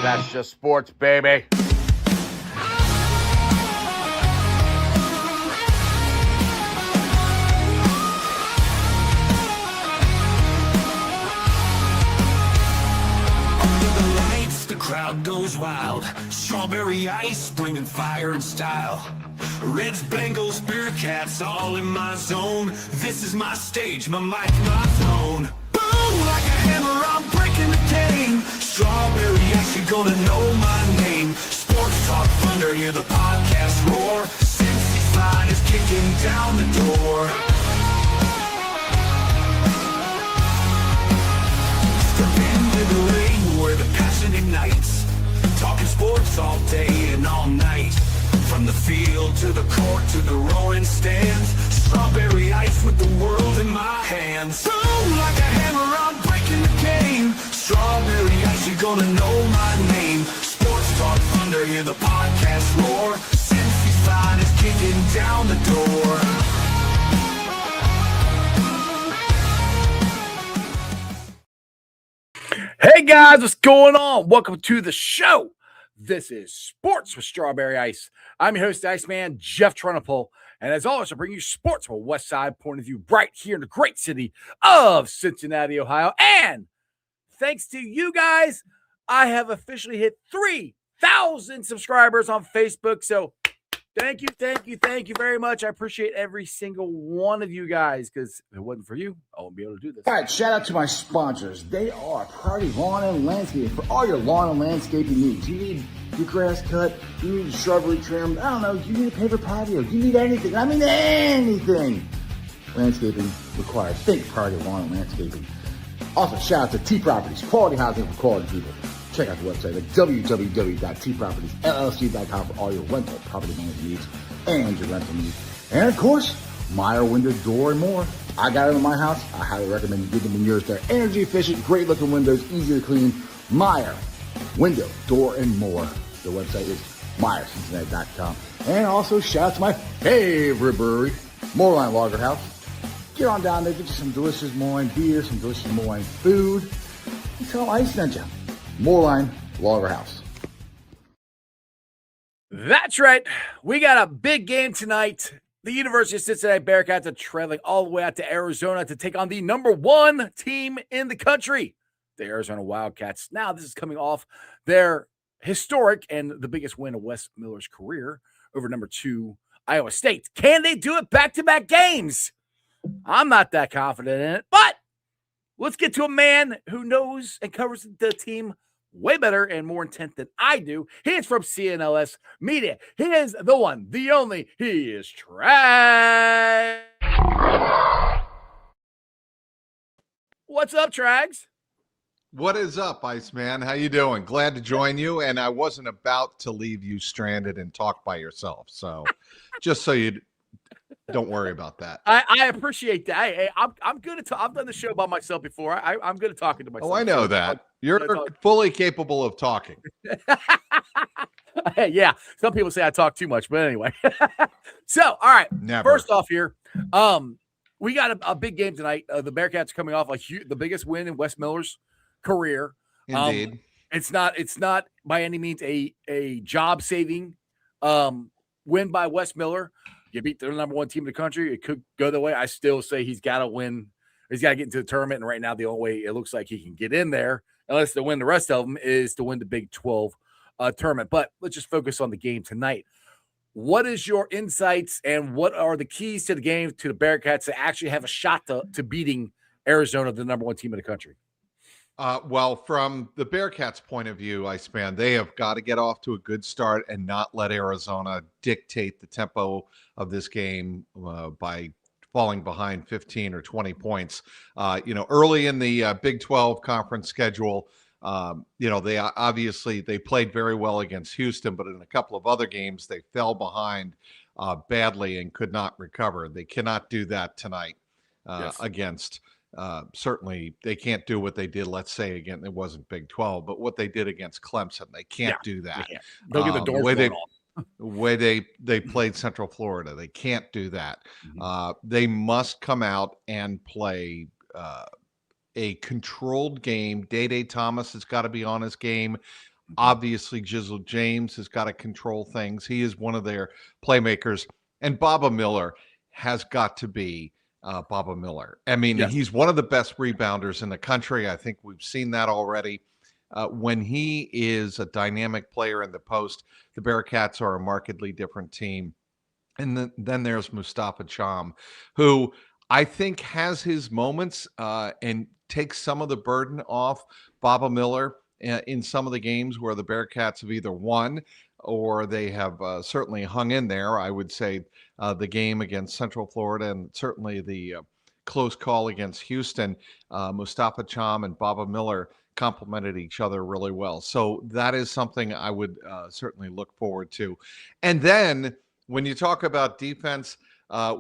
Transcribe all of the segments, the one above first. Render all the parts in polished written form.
That's just sports, baby. Crowd goes wild, strawberry ice bringing fire and style. Reds, Bengals, Bearcats, all in my zone. This is my stage, my mic, my throne. Boom, like a hammer, I'm breaking the game. Strawberry ice, you're gonna know my name. Sports Talk Thunder, hear the podcast roar. Cincy's line is kicking down the door. Step into the ring where the passion ignites. Talking sports all day and all night. From the field to the court to the roaring stands. Strawberry ice with the world in my hands. Boom, like a hammer, I'm breaking the game. Strawberry ice, you're gonna know my name. Sports Talk Thunder, hear the podcast roar. Cincy's line is kicking down the door. Hey guys, what's going on? Welcome to the show. This is Sports with Strawberry Ice. I'm your host, Iceman, Jeff Trunapole. And as always, I bring you sports from a West Side point of view right here in the great city of Cincinnati, Ohio. And thanks to you guys, I have officially hit 3,000 subscribers on Facebook. So thank you very much. I appreciate every single one of you guys, because if it wasn't for you, I wouldn't be able to do this. All right, shout out to my sponsors. They are Priority Lawn and Landscaping for all your lawn and landscaping needs. You need your grass cut, you need your shrubbery trimmed, I don't know, you need a paper patio, you need anything. I mean anything. Landscaping required. Think Priority Lawn and Landscaping. Also, shout out to T Properties, quality housing for quality people. Check out the website at www.tpropertiesllc.com for all your rental property management needs and your rental needs. And of course, Meyer Window, Door, and more. I got it in my house. I highly recommend you get them in yours. They're energy efficient, great looking windows, easy to clean. Meyer Window, Door, and more. The website is MeyerCincinnati.com. And also shout out to my favorite brewery, Moorline Lager House. Get on down there, get you some delicious Moorline beer, some delicious Moorline food. And tell them I sent you. Moorline Lager House. That's right. We got a big game tonight. The University of Cincinnati Bearcats are trailing all the way out to Arizona to take on the number one team in the country, the Arizona Wildcats. Now, this is coming off their historic and the biggest win of Wes Miller's career over number 2 Iowa State. Can they do it back-to-back games? I'm not that confident in it, but let's get to a man who knows and covers the team way better and more intent than I do. He is from CLNS Media. He is the one, the only. He is Trag. What's up, Trags? What is up, Iceman? How you doing? Glad to join you. And I wasn't about to leave you stranded and talk by yourself. So just so you don't worry about that. I appreciate that. I'm good at I've done the show by myself before. I'm good at talking to myself. Oh, I know that. You're fully capable of talking. Yeah. Some people say I talk too much, but anyway. So, all right. Never. First off here, we got a big game tonight. The Bearcats coming off the biggest win in Wes Miller's career. Indeed. It's not by any means a job-saving win by Wes Miller. You beat the number one team in the country. It could go the way. I still say he's got to win. He's got to get into the tournament. And right now, the only way it looks like he can get in there, unless to win the rest of them, is to win the Big 12 tournament. But let's just focus on the game tonight. What is your insights and what are the keys to the game to the Bearcats to actually have a shot to beating Arizona, the number one team in the country? Well, from the Bearcats' point of view, Iceman, they have got to get off to a good start and not let Arizona dictate the tempo of this game by falling behind 15 or 20 points. Early in the Big 12 conference schedule, they played very well against Houston, but in a couple of other games, they fell behind badly and could not recover. They cannot do that tonight against certainly they can't do what they did, let's say, again, it wasn't Big 12, but what they did against Clemson. They can't do that. They'll get the doors blown off. The way they played Central Florida, they can't do that. They must come out and play a controlled game. Day Thomas has got to be on his game. Obviously, Jizzle James has got to control things. He is one of their playmakers. And Baba Miller has got to be Baba Miller. I mean, Yes. he's one of the best rebounders in the country. I think we've seen that already. When he is a dynamic player in the post, the Bearcats are a markedly different team. And then there's Mustafa Cham, who I think has his moments and takes some of the burden off Baba Miller in some of the games where the Bearcats have either won or they have certainly hung in there. I would say the game against Central Florida and certainly the close call against Houston, Mustafa Cham and Baba Miller complemented each other really well. So that is something I would certainly look forward to. And then when you talk about defense,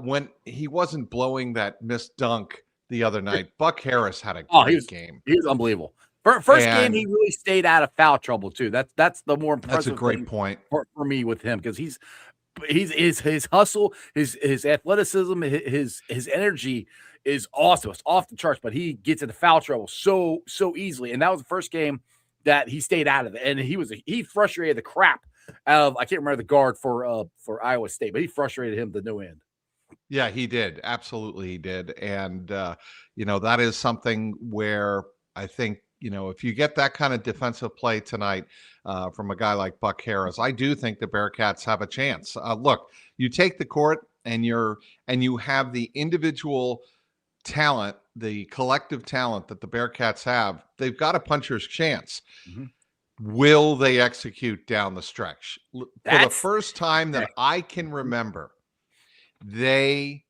when he wasn't blowing that missed dunk the other night, Buck Harris had a great game. He was unbelievable. First game, And he really stayed out of foul trouble too. That's the more impressive. that's a great point. for me with him, because he's his hustle, his athleticism, his energy is awesome. It's off the charts, but he gets into foul trouble so easily. And that was the first game that he stayed out of it. And he frustrated the crap out of, I can't remember the guard for Iowa State, but he frustrated him to no end. Yeah, he did. Absolutely, he did. And, that is something where I think, if you get that kind of defensive play tonight from a guy like Buck Harris, I do think the Bearcats have a chance. Look, you take the court and you have the individual talent, the collective talent that the Bearcats have. They've got a puncher's chance. Mm-hmm. Will they execute down the stretch? For the first time that I can remember, they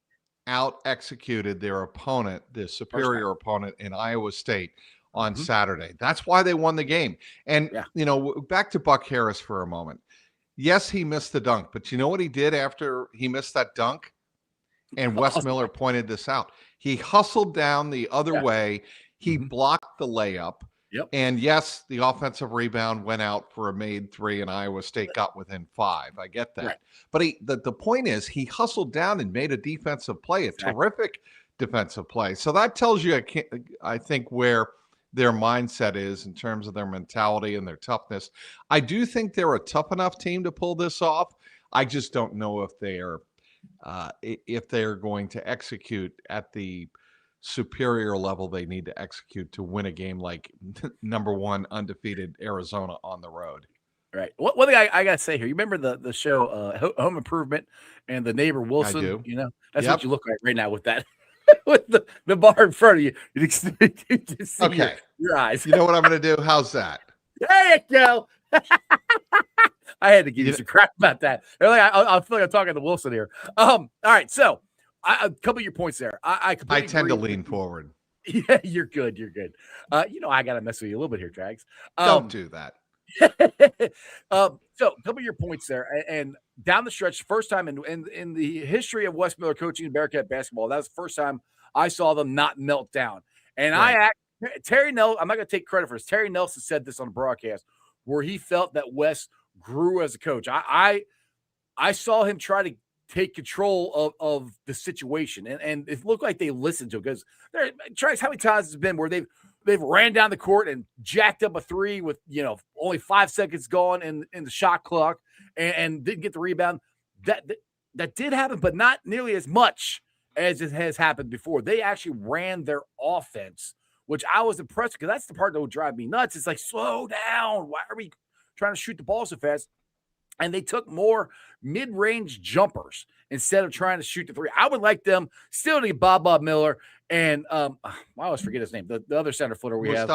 out-executed their opponent, the superior opponent in Iowa State on Saturday. That's why they won the game. And, back to Buck Harris for a moment. Yes, he missed the dunk, but you know what he did after he missed that dunk? And Wes Miller pointed this out. He hustled down the other way. He blocked the layup. Yep. And yes, the offensive rebound went out for a made three, and Iowa State got within 5. I get that. Right. But the point is, he hustled down and made a defensive play, a terrific defensive play. So that tells you, I think, where their mindset is in terms of their mentality and their toughness. I do think they're a tough enough team to pull this off. I just don't know if they're going to execute at the superior level they need to execute to win a game like number 1 undefeated Arizona on the road. Right. One thing I got to say here, you remember the show Home Improvement and the neighbor Wilson? I do. That's what you look like right now with that, with the bar in front of you. You see okay. Your eyes. You know what I'm going to do? How's that? There you go. I had to give you some crap about that. I feel like I'm talking to Wilson here. All right. So a couple of your points there. I tend to lean forward. Yeah, you're good. You're good. I got to mess with you a little bit here, Drags. Don't do that. So a couple of your points there, and down the stretch, first time in the history of Wes Miller coaching Bearcat basketball, that was the first time I saw them not melt down. And Terry Nelson, I'm not going to take credit for this. Terry Nelson said this on the broadcast, where he felt that Wes grew as a coach. I saw him try to take control of the situation, and it looked like they listened to him, because Trax, how many times has it been where they've ran down the court and jacked up a three with only 5 seconds gone in the shot clock and didn't get the rebound? That did happen, but not nearly as much as it has happened before. They actually ran their offense, which I was impressed, because that's the part that would drive me nuts. It's like, slow down. Why are we trying to shoot the ball so fast? And they took more mid-range jumpers instead of trying to shoot the three. I would like them still to get Bob Miller and I always forget his name. The other center footer we have.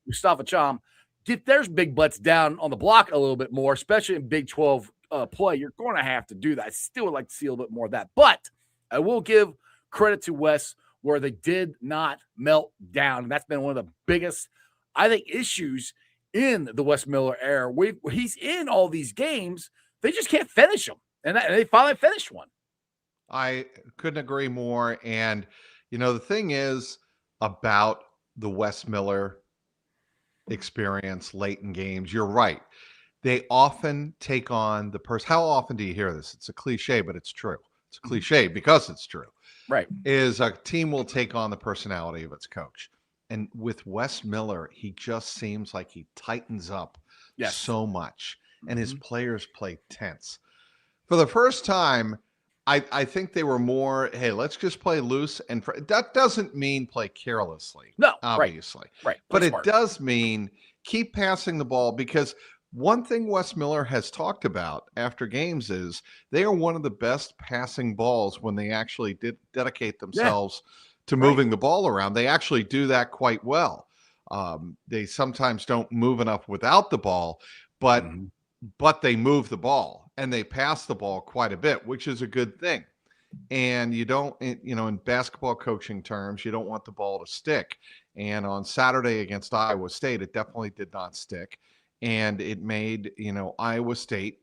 Mustafa Cham. Get their big butts down on the block a little bit more, especially in Big 12 play. You're going to have to do that. I still would like to see a little bit more of that. But I will give credit to Wes, where they did not melt down. And that's been one of the biggest, I think, issues in the Wes Miller era. He's in all these games. They just can't finish them. And they finally finished one. I couldn't agree more. And, the thing is about the Wes Miller experience late in games, you're right. They often take on the person. How often do you hear this? It's a cliche, but it's true. It's a cliche because it's true. Right. Is a team will take on the personality of its coach. And with Wes Miller, he just seems like he tightens up Yes. so much, and his Mhm. players play tense. For the first time, I think they were more, hey, let's just play loose. And that doesn't mean play carelessly, No, right, obviously. right. Play But it smart. does mean keep passing the ball, because one thing Wes Miller has talked about after games is they are one of the best passing balls when they actually dedicate Yeah, themselves to right. moving the ball around. They actually do that quite well. They sometimes don't move enough without the ball, but Mhm. they move the ball and they pass the ball quite a bit, which is a good thing. And you don't, in basketball coaching terms, you don't want the ball to stick. And on Saturday against Iowa State, it definitely did not stick. And it made, Iowa State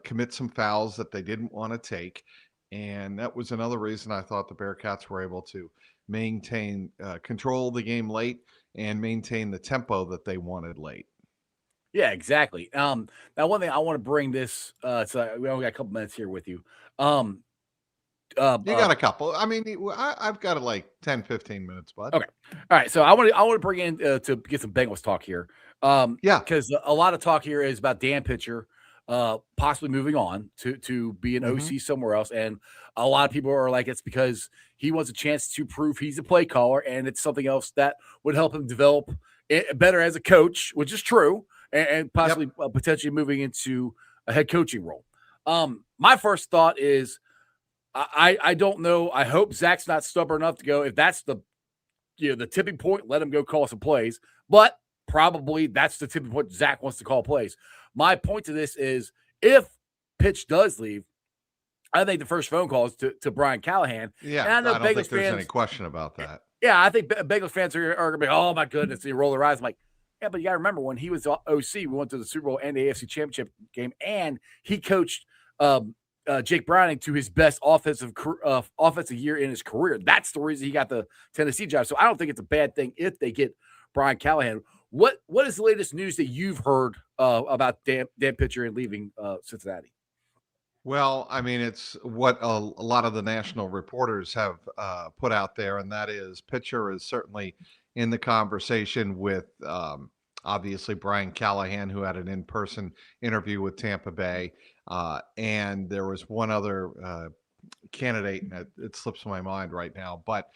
commit some fouls that they didn't want to take. And that was another reason I thought the Bearcats were able to maintain control of the game late and maintain the tempo that they wanted late. Yeah, exactly. Now one thing I want to bring this, so we only got a couple minutes here with you. Um, You got a couple. I mean, I've got like 10, 15 minutes, bud. Okay. All right. So I want to bring in to get some Bengals talk here. Yeah. Because a lot of talk here is about Dan Pitcher possibly moving on to be an Mhm. OC somewhere else. And a lot of people are like, it's because he wants a chance to prove he's a play caller, and it's something else that would help him develop better as a coach, which is true, and Yep. possibly potentially moving into a head coaching role. My first thought is I don't know. I hope Zach's not stubborn enough to go, if that's the tipping point, let him go call some plays. But probably that's the tipping point Zach wants to call plays. My point to this is, if Pitch does leave, I think the first phone call is to Brian Callahan. Yeah. And I know I don't think Bengals there's any fans, question about that. yeah, I think Bengals fans are going to be, oh my goodness, they roll their eyes. I'm like, yeah, but you got to remember when he was OC, we went to the Super Bowl and the AFC Championship game, and he coached Jake Browning to his best offensive year in his career. That's the reason he got the Tennessee job. So I don't think it's a bad thing if they get Brian Callahan. What is the latest news that you've heard about Dan Pitcher and leaving Cincinnati? Well, I mean, it's what a lot of the national reporters have put out there, and that is Pitcher is certainly in the conversation with obviously Brian Callahan, who had an in-person interview with Tampa Bay, and there was one other candidate, and it slips my mind right now, but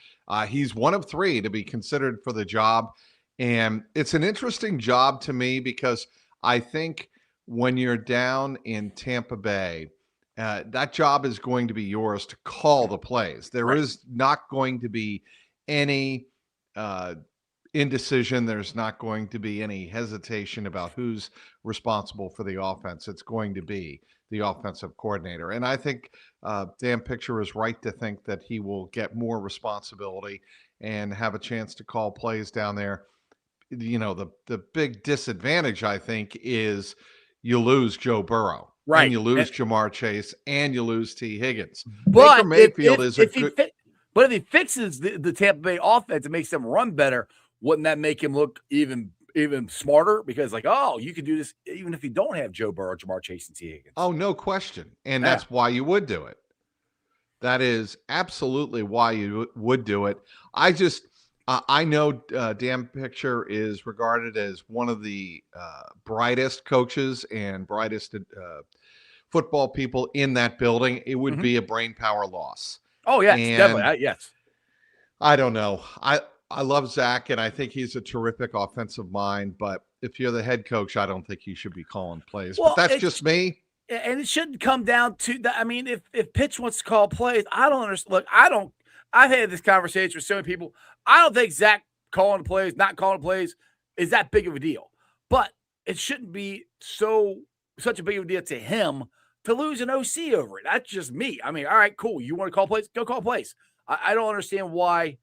he's one of three to be considered for the job. And it's an interesting job to me because I think when you're down in Tampa Bay, that job is going to be yours to call the plays. There Right. is not going to be any uh, indecision. There's not going to be any hesitation about who's responsible for the offense. It's going to be the offensive coordinator. And I think Dan Pitcher is right to think that he will get more responsibility and have a chance to call plays down there. The big disadvantage, I think, is you lose Joe Burrow. And Right. you lose Jamar Chase, and you lose T. Higgins. Baker But Mayfield is a good. but if he fixes the Tampa Bay offense and makes them run better, wouldn't that make him look even smarter? Because like, oh, you can do this even if you don't have Joe Burrow, Jamar Chase, and T. Higgins. Oh, no question. And Yeah. that's why you would do it. That is absolutely why you would do it. I know Dan Pitcher is regarded as one of the brightest coaches and brightest football people in that building. It would be a brain power loss. Oh yes, And definitely. Yes. I don't know. I love Zach, and I think he's a terrific offensive mind. But if you're the head coach, I don't think you should be calling plays. Well, but that's just me. And it shouldn't come down to that. I mean, if Pitch wants to call plays, I don't understand. Look, I've had this conversation with so many people. I don't think Zach calling plays, not calling plays, is that big of a deal. But it shouldn't be such a big of a deal to him to lose an OC over it. That's just me. I mean, all right, cool. You want to call plays? Go call plays. I don't understand why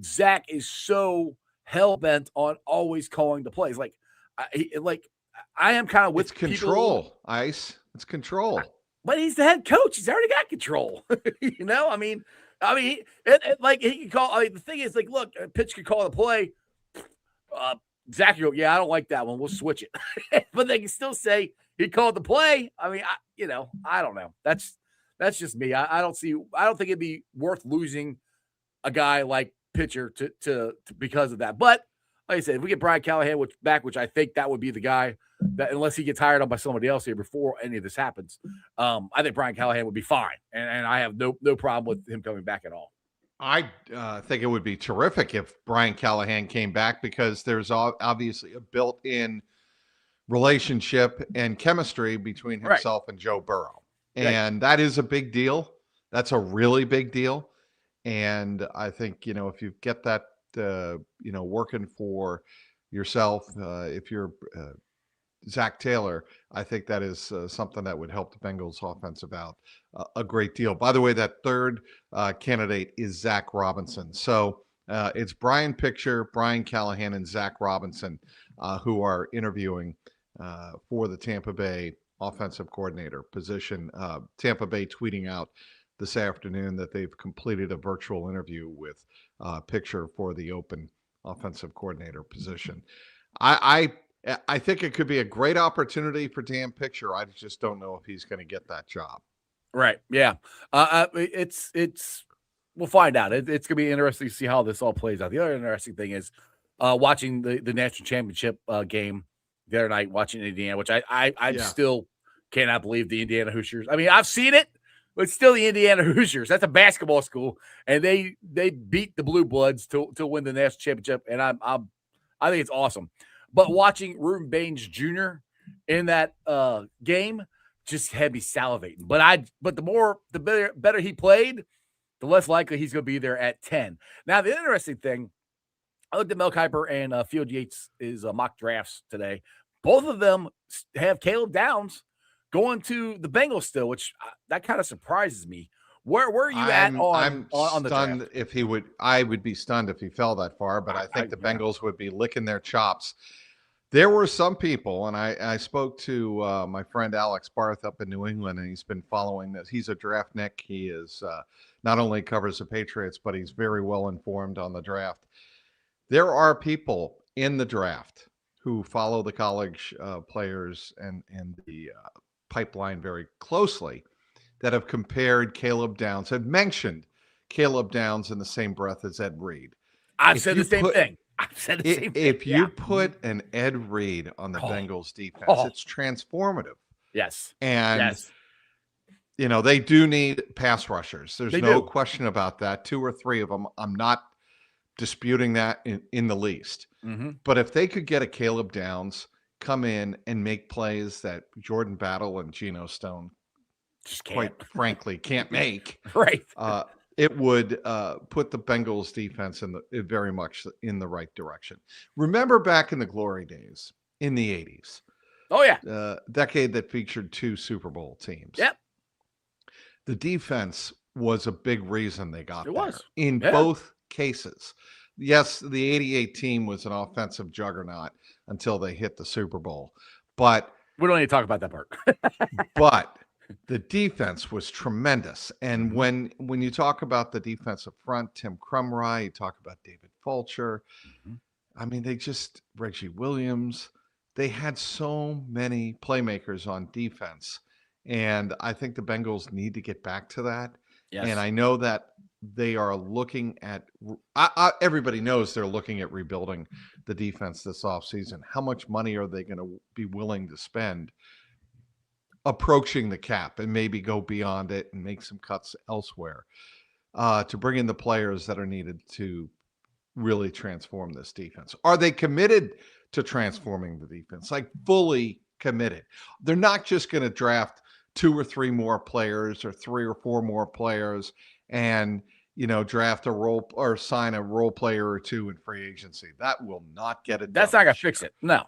Zach is so hell bent on always calling the plays. I am kind of with It's control, Ice. It's control. But he's the head coach. He's already got control. I mean, he can call. I mean, the thing is, like, look, Pitch could call the play. Zach can go, yeah, I don't like that one. We'll switch it. But they can still say he called the play. I mean, I don't know. That's just me. I don't think it'd be worth losing a guy like Pitcher to because of that. But like I said, if we get Brian Callahan which I think that would be the guy unless he gets hired on by somebody else here before any of this happens, I think Brian Callahan would be fine, and I have no problem with him coming back at all. I think it would be terrific if Brian Callahan came back, because there's obviously a built-in relationship and chemistry between himself and Joe Burrow. And that is a big deal. That's a really big deal. And I think, if you get that, working for yourself, if you're Zach Taylor, I think that is something that would help the Bengals offensive out a great deal. By the way, that third candidate is Zach Robinson. So it's Brian Picture, Brian Callahan, and Zach Robinson who are interviewing for the Tampa Bay offensive coordinator position. Tampa Bay tweeting out this afternoon that they've completed a virtual interview with Picture for the open offensive coordinator position. I think it could be a great opportunity for Dan Picture. I just don't know if he's going to get that job. Right. Yeah. It's we'll find out. It's going to be interesting to see how this all plays out. The other interesting thing is watching the national championship game the other night, watching Indiana, which I still cannot believe the Indiana Hoosiers. I mean, I've seen it, but it's still the Indiana Hoosiers. That's a basketball school, and they beat the Blue Bloods to win the national championship, and I think it's awesome. But watching Ruben Baines Jr. in that game just had me salivating. But the better he played, the less likely he's going to be there at 10. Now, the interesting thing, I looked at Mel Kiper and Field Yates' mock drafts today. Both of them have Caleb Downs going to the Bengals still, which that kind of surprises me. Where are you at on the draft? If he would, I would be stunned if he fell that far, but I think the Bengals would be licking their chops. There were some people, and I spoke to my friend Alex Barth up in New England, and he's been following this. He's a draftnik. He is not only covers the Patriots, but he's very well informed on the draft. There are people in the draft who follow the college players and the pipeline very closely that have compared Caleb Downs, have mentioned Caleb Downs in the same breath as Ed Reed. I've said the same thing. If you put an Ed Reed on the Bengals defense, it's transformative. Yes. And, they do need pass rushers. There's no question about that. 2 or 3 of them. I'm not disputing that in the least. Mm-hmm. But if they could get a Caleb Downs, come in and make plays that Jordan Battle and Geno Stone quite frankly can't make, right? It would put the Bengals defense very much in the right direction. Remember back in the glory days in the 80s? Oh, yeah. Decade that featured 2 Super Bowl teams. Yep. The defense was a big reason they got there. In Yeah. both cases. Yes, the 88 team was an offensive juggernaut until they hit the Super Bowl. But we don't need to talk about that part. But the defense was tremendous. And when you talk about the defensive front, Tim Krumrie, you talk about David Fulcher. I mean, Reggie Williams, they had so many playmakers on defense. And I think the Bengals need to get back to that. Yes. And I know that they are looking at everybody knows they're looking at rebuilding the defense this offseason. How much money are they going to be willing to spend approaching the cap and maybe go beyond it and make some cuts elsewhere to bring in the players that are needed to really transform this defense? Are they committed to transforming the defense? Like fully committed? They're not just going to draft 2 or 3 more players or 3 or 4 more players and draft a role or sign a role player or 2 in free agency. That will not get it. That's not going to fix it. No.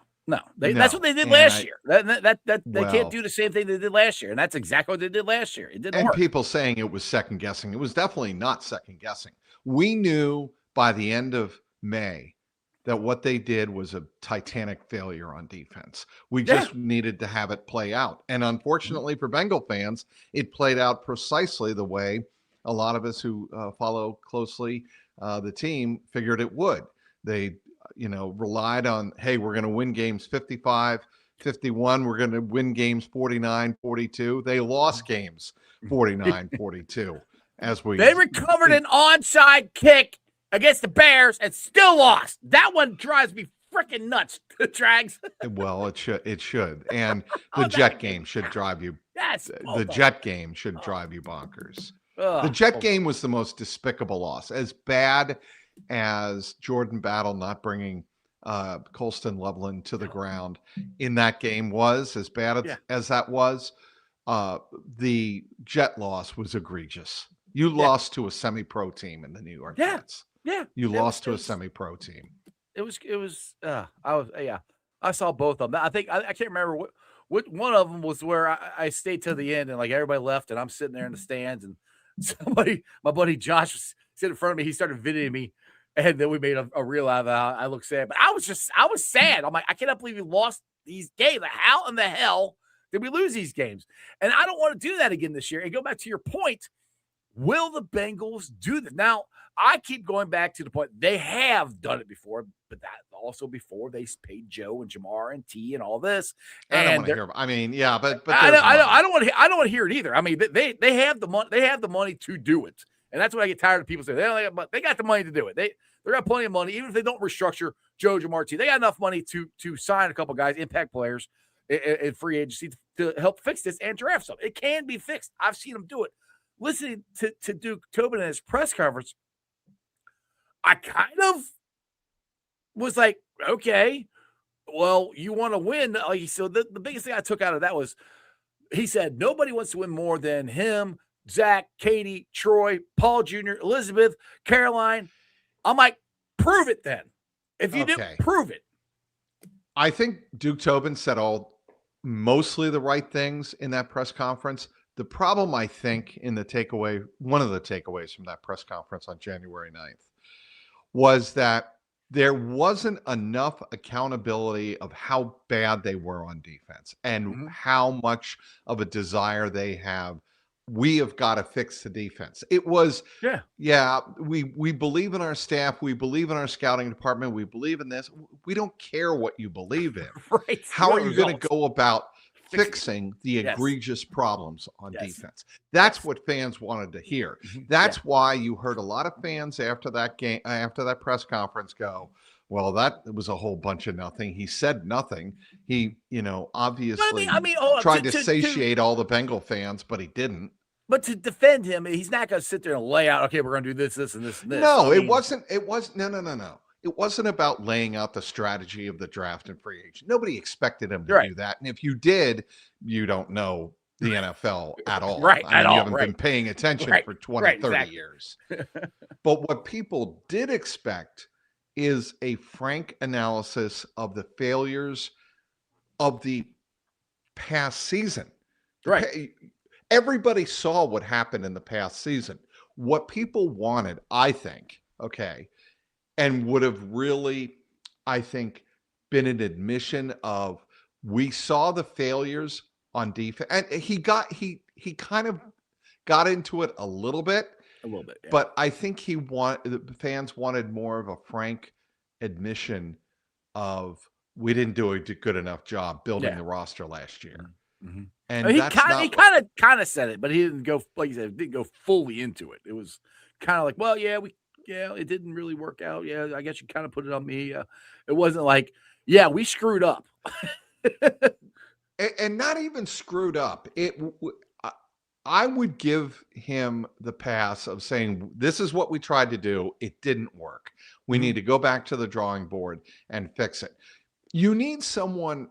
That's what they did last year. They can't do the same thing they did last year, and that's exactly what they did last year. It didn't work. People saying it was second guessing. It was definitely not second guessing. We knew by the end of May that what they did was a titanic failure on defense. We just needed to have it play out. And unfortunately for Bengal fans, it played out precisely the way a lot of us who follow closely the team figured it would. They, relied on, hey, we're going to win games 55, 51. We're going to win games 49, 42. They lost games 49, 42. They recovered an onside kick against the Bears and still lost. That one drives me freaking nuts, Trags. Well, it should. And Oh, the that Jet game. game should drive you. Yes. The Jet game should drive you bonkers. The Ugh. Jet game was the most despicable loss. As bad as Jordan Battle not bringing Colston Loveland to the ground in that game was, as bad as that was, the Jet loss was egregious. You lost to a semi-pro team in the New York Jets. Yeah. You lost to a semi-pro team. I saw both of them. I think I can't remember what one of them was where I stayed to the end and like everybody left and I'm sitting there in the stands and my buddy Josh was sitting in front of me. He started videoing me and then we made a reel out of it. I looked sad, but I was sad. I'm like, I cannot believe we lost these games. Like, how in the hell did we lose these games? And I don't want to do that again this year. And go back to your point. Will the Bengals do this? Now, I keep going back to the point they have done it before, but that also before they paid Joe and Jamar and T and all this. I don't want to hear. I mean, yeah, but I don't want to hear it either. I mean, they have the money. They have the money to do it, and that's what I get tired of people saying. But they got the money to do it. They got plenty of money, even if they don't restructure Joe, Jamar, T. They got enough money to sign a couple guys, impact players, in free agency to help fix this and draft some. It can be fixed. I've seen them do it. Listening to Duke Tobin in his press conference, I kind of was like, okay, well, you want to win. So the biggest thing I took out of that was he said nobody wants to win more than him, Zach, Katie, Troy, Paul Jr., Elizabeth, Caroline. I'm like, prove it then. If you do, prove it. I think Duke Tobin said mostly the right things in that press conference. The problem, I think, one of the takeaways from that press conference on January 9th was that there wasn't enough accountability of how bad they were on defense and how much of a desire they have. We have got to fix the defense. It was, we believe in our staff. We believe in our scouting department. We believe in this. We don't care what you believe in. Right. How are you going to go about fixing the egregious problems on defense? That's what fans wanted to hear. That's why you heard a lot of fans after that game, after that press conference go, well, that was a whole bunch of nothing. He said nothing. He, obviously tried to satiate all the Bengal fans, but he didn't. But to defend him, he's not going to sit there and lay out, okay, we're going to do this, this, and this, and this. No, it wasn't. No. It wasn't about laying out the strategy of the draft and free agent. Nobody expected him to do that. And if you did, you don't know the NFL at all. Right. You haven't been paying attention for 20, 30 years. But what people did expect is a frank analysis of the failures of the past season. Right. Everybody saw what happened in the past season. What people wanted, I think, and would have really, I think, been an admission of we saw the failures on defense. And he kind of got into it a little bit. Yeah. But I think the fans wanted more of a frank admission of we didn't do a good enough job building the roster last year. And he kind of said it, but he didn't go, like you said, didn't go fully into it. It was kind of like, well, it didn't really work out. Yeah, I guess you kind of put it on me. It wasn't like, we screwed up. and not even screwed up. I would give him the pass of saying, this is what we tried to do. It didn't work. We need to go back to the drawing board and fix it. You need someone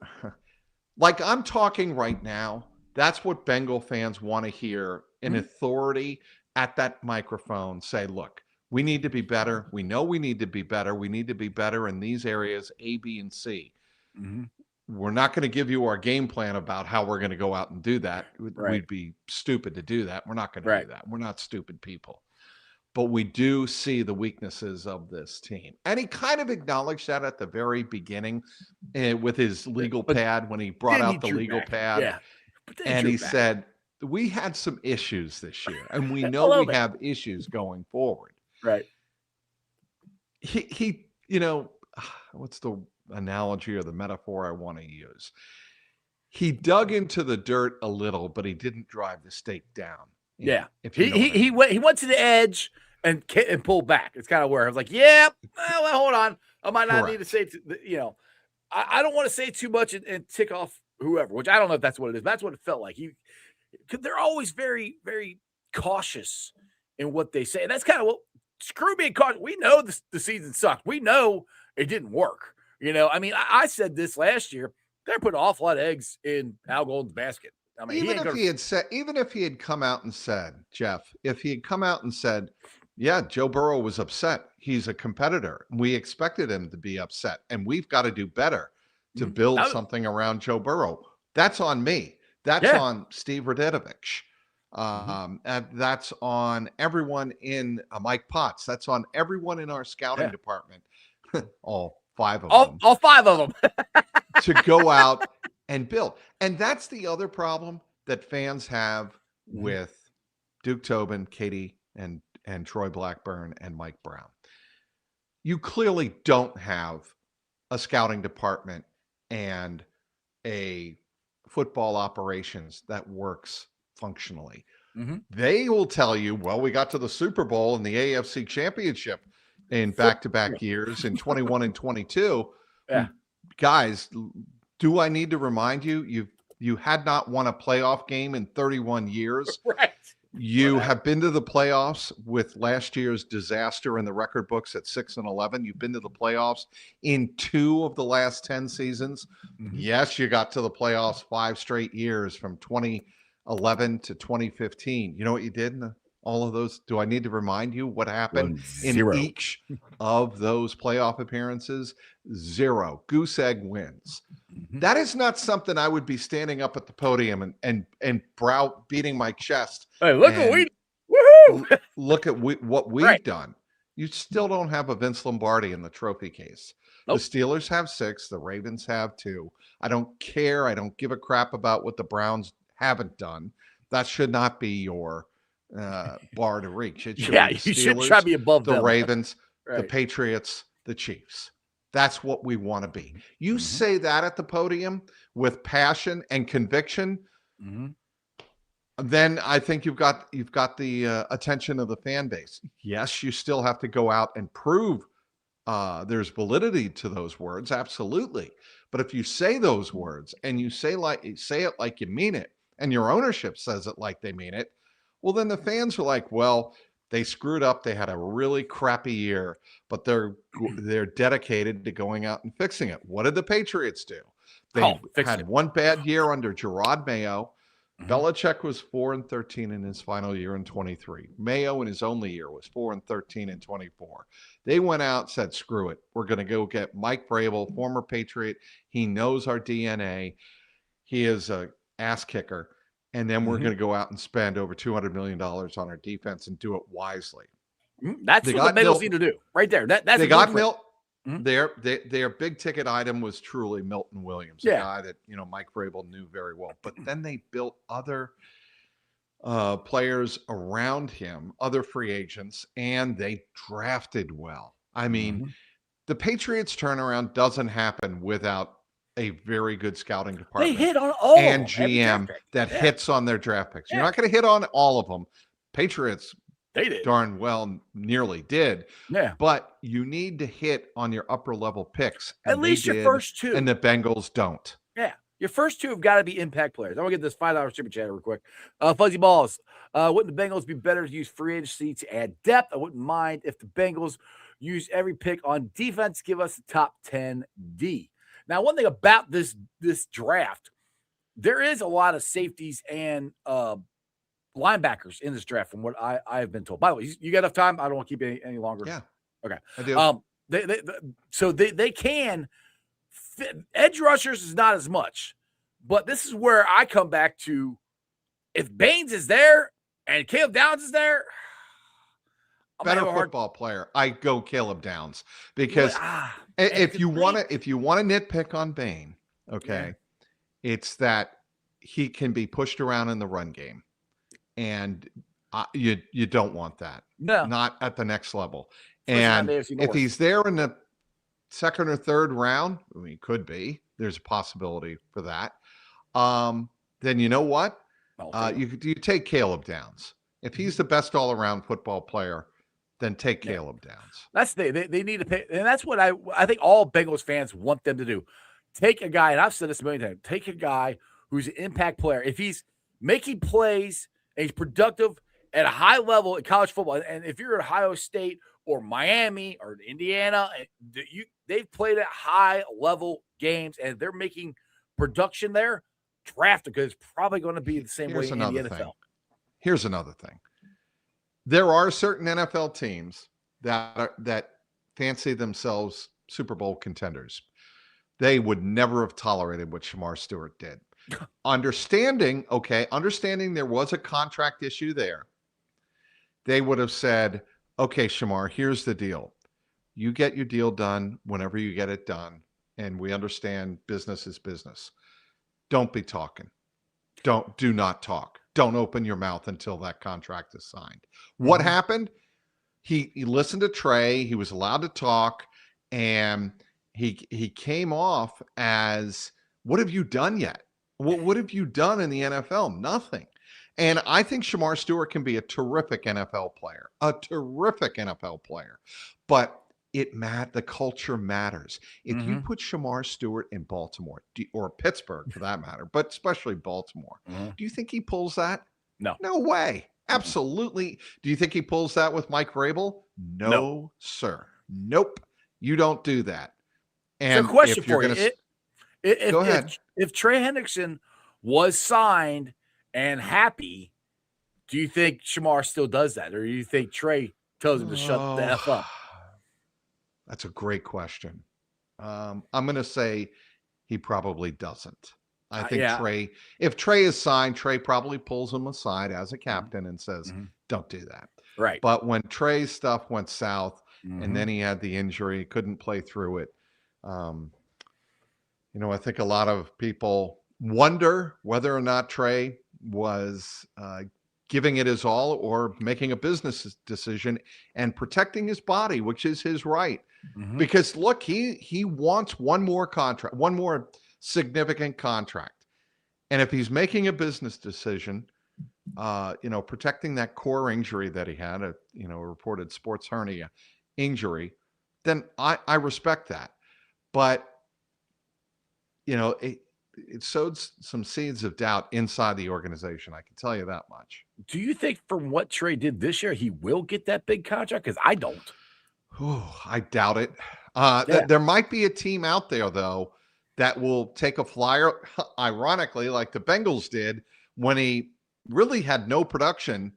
like I'm talking right now. That's what Bengal fans want to hear, an authority at that microphone say, look, we need to be better. We know we need to be better. We need to be better in these areas, A, B, and C. We're not going to give you our game plan about how we're going to go out and do that. We'd be stupid to do that. We're not going to do that. We're not stupid people. But we do see the weaknesses of this team. And he kind of acknowledged that at the very beginning with his legal pad, when he brought out the legal pad. Yeah. And he said, we had some issues this year, and we know we have issues going forward. Right. He what's the analogy or the metaphor I want to use? He dug into the dirt a little, but he didn't drive the stake down. He went to the edge and pull back. It's kind of where I was like, yeah, well, hold on. I might not need to say, I don't want to say too much and tick off whoever, which I don't know if that's what it is. But that's what it felt like. They're always very, very cautious in what they say. And that's kind of what, screw being cautious. We know the season sucked. We know it didn't work. I mean, I said this last year. They're putting an awful lot of eggs in Al Golden's basket. I mean, even if he had come out and said, Jeff, if he had come out and said, yeah, Joe Burrow was upset. He's a competitor. We expected him to be upset, and we've got to do better to build something around Joe Burrow. That's on me. That's on Steve Radetovic. And that's on everyone in Mike Potts. That's on everyone in our scouting department. All 5 of them. All 5 of them. To go out and build. And that's the other problem that fans have with Duke Tobin, Katie, and Troy Blackburn and Mike Brown. You clearly don't have a scouting department and a football operations that works functionally. They will tell you, well, we got to the Super Bowl and the AFC Championship in back-to-back years in 21 and 22. Yeah. Guys, do I need to remind you, you had not won a playoff game in 31 years. Right. You have been to the playoffs with last year's disaster in the record books at 6-11. You've been to the playoffs in 2 of the last 10 seasons. Yes, you got to the playoffs 5 straight years from 2011 to 2015. You know what you did in all of those? Do I need to remind you what happened in each of those playoff appearances? 0 goose egg wins. That is not something I would be standing up at the podium and brow beating my chest. Hey, look what we woohoo! Look at what we've done. You still don't have a Vince Lombardi in the trophy case. Nope. The Steelers have 6. The Ravens have 2. I don't care. I don't give a crap about what the Browns haven't done. That should not be your bar to reach. It should be the Steelers, you should try to be above the them. Ravens, the Patriots, the Chiefs. That's what we want to be. You say that at the podium with passion and conviction, then I think you've got the attention of the fan base. Yes, you still have to go out and prove there's validity to those words, absolutely. But if you say those words and you say it like you mean it, and your ownership says it like they mean it, well, then the fans are like, well, they screwed up. They had a really crappy year, but they're dedicated to going out and fixing it. What did the Patriots do? They had one bad year under Gerard Mayo. Belichick was 4-13 in his final year in 23. Mayo in his only year was 4-13 in 24. They went out and said, screw it. We're going to go get Mike Vrabel, former Patriot. He knows our DNA. He is a ass kicker. And then we're going to go out and spend over $200 million on our defense and do it wisely. That's what the Bengals need to do right there. That's they got Milton. Their big ticket item was truly Milton Williams, a guy that Mike Vrabel knew very well. But then they built other players around him, other free agents, and they drafted well. I mean, the Patriots turnaround doesn't happen without a very good scouting department. They hit on all and GM that hits on their draft picks. You're not going to hit on all of them. Patriots, they did darn well, nearly did. Yeah, but you need to hit on your upper level picks. At least your first 2, and the Bengals don't. Yeah, your first 2 have got to be impact players. I'm gonna get this $5 super chat real quick. Fuzzy Balls. Wouldn't the Bengals be better to use free agency to add depth? I wouldn't mind if the Bengals use every pick on defense. Give us the top 10 D. Now, one thing about this draft, there is a lot of safeties and linebackers in this draft, from what I have been told. By the way, you got enough time? I don't want to keep it any longer. Yeah. Okay. I do. They can fit. Edge rushers is not as much, but this is where I come back to: if Baines is there and Caleb Downs is there, better football player, I go Caleb Downs, because if you want to nitpick on Bain, it's that he can be pushed around in the run game, and you don't want that. No, not at the next level. And if he's there in the 2nd or 3rd round, I mean, could be. There's a possibility for that. Then you know what? You take Caleb Downs. If he's the best all-around football player, then take Caleb Downs. That's they need to pay, and that's what I think all Bengals fans want them to do. Take a guy, and I've said this a million times. Take a guy who's an impact player. If he's making plays and he's productive at a high level in college football, and if you're at Ohio State or Miami or Indiana, they've played at high level games and they're making production there. Draft it, because it's probably going to be the same way in the NFL. Here's another thing. There are certain NFL teams that fancy themselves Super Bowl contenders. They would never have tolerated what Shamar Stewart did. Understanding there was a contract issue there, they would have said, okay, Shamar, here's the deal. You get your deal done whenever you get it done, and we understand business is business. Don't be talking. Do not talk. Don't open your mouth until that contract is signed. What happened? He listened to Trey. He was allowed to talk, and he came off as, what have you done yet? What have you done in the NFL? Nothing. And I think Shamar Stewart can be a terrific NFL player, but the culture matters. If you put Shamar Stewart in Baltimore, or Pittsburgh for that matter, but especially Baltimore, do you think he pulls that? No. No way. Absolutely. Do you think he pulls that with Mike Vrabel? No, sir. Nope. You don't do that. And so question for you. Go ahead. If Trey Hendrickson was signed and happy, do you think Shamar still does that? Or do you think Trey tells him to shut the F up? That's a great question. I'm going to say he probably doesn't. I think if Trey is signed, Trey probably pulls him aside as a captain and says, don't do that. Right. But when Trey's stuff went south and then he had the injury, couldn't play through it, I think a lot of people wonder whether or not Trey was giving it his all or making a business decision and protecting his body, which is his right. Because look, he wants one more contract, one more significant contract. And if he's making a business decision, protecting that core injury that he had, a reported sports hernia injury, then I respect that. But, it sowed some seeds of doubt inside the organization. I can tell you that much. Do you think from what Trey did this year, he will get that big contract? Because I don't. I doubt it. There might be a team out there, though, that will take a flyer, ironically, like the Bengals did when he really had no production